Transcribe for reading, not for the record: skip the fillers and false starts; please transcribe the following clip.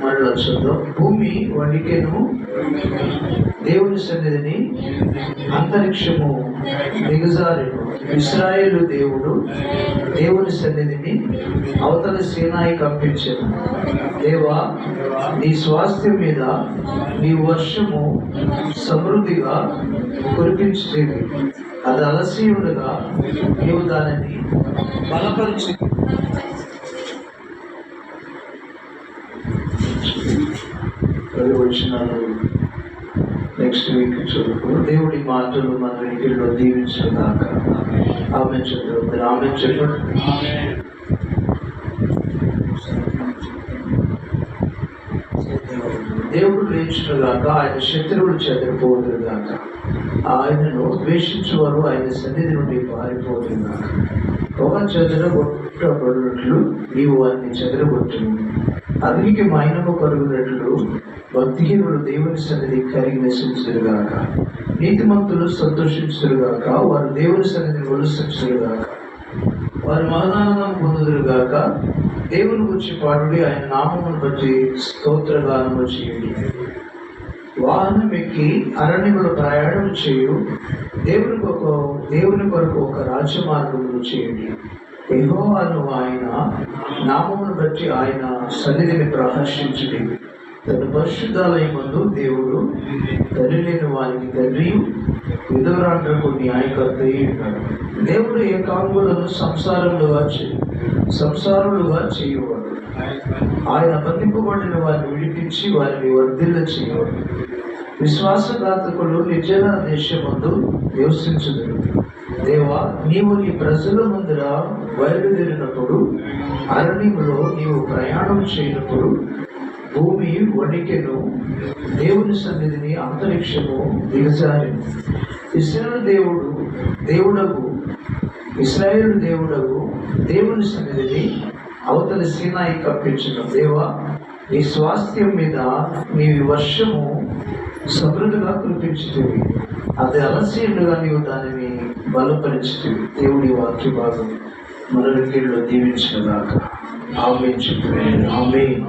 మరలా చూద్దాం. భూమి వణికెను, దేవుని సన్నిధిని అంతరిక్షము దిగజారెను. ఇశ్రాయేలు దేవుడు దేవుని సన్నిధిని అవతల సీనాయి కంపించెను. దేవా, నీ స్వాస్థ్యం మీద నీ వర్షము సమృద్ధిగా కురిపించేది. అది అలసీయుడుగా నీవు దానిని బలపరిచి వచ్చినాడు. నెక్స్ట్ వీక్ చదువుకు దేవుడి మాటలు మన ఇంటిలో దీవించగాక. ఆమె చదువు ఆమె చెప్పండి. దేవుడు లేచుగాక, ఆయన శత్రువులు చెదరిపోదురుగాక. ఆయనను ద్వేషించువారు ఆయన సన్నిధి నుండి పారిపోదురుగాక. పొగ చెదరగొట్టబడినట్లు నీవు వారిని చెదరగొట్టును. అగ్నికి మైనము కరుగునట్లు భక్తిహీనులు దేవుని సన్నిధి కరిగి నశించుగాక. నీతిమంతులు సంతోషించుగాక, వారు దేవుని సన్నిధిని ఉల్లాసించుగాక. వారు మహదానందం పొందుదురుగాక. దేవుని గురించి పాడుడి, ఆయన నామమును బట్టి స్తోత్రగానము చేయుడి. వాహనం ఎక్కి అరణ్యములో ప్రయాణం చేయు, దేవుని కొరకు ఒక రాజ్యమార్గమును చేయండి. యెహోవాను ఆయన నామమును బట్టి ఆయన సన్నిధిని ప్రహర్షించుడి. తన పరిశుద్ధాలయమందు దేవుడు తండ్రి లేని వారికి తండ్రియు విధవరాండ్రకు న్యాయకర్తయ్యి ఉన్నాడు. దేవుడు ఏకాంగులను సంసారులుగా చేయవాడు. ఆయన బంధింపబడిన వారిని విడిపించి వారిని వర్ధిల్ల చేయవాడు. విశ్వాసఘాతకులు నిర్జన దేశమందు నివసించుదురు. దేవా, నీవు నీ ప్రజల ముందర బయలుదేరినప్పుడు, అరణ్యములో నీవు ప్రయాణం చేయనప్పుడు భూమి వణికెను, దేవుని సన్నిధిని అంతరిక్షము దిగజారెను. ఇశ్రాయేలు దేవుడగు దేవుని సన్నిధిని అవతల సీనాయి కప్పించును. దేవా, నీ స్వాస్థ్యం మీద నీ వర్షము సమృద్ధిగా కురిపించుతుంది. అది అలసీయుడుగా నీవు దానిని బలపరిచుతుంది. దేవుడి వాక్య భాగం మన దగ్గరలో దీవించగాక. ఆమేన్. ఆమేన్.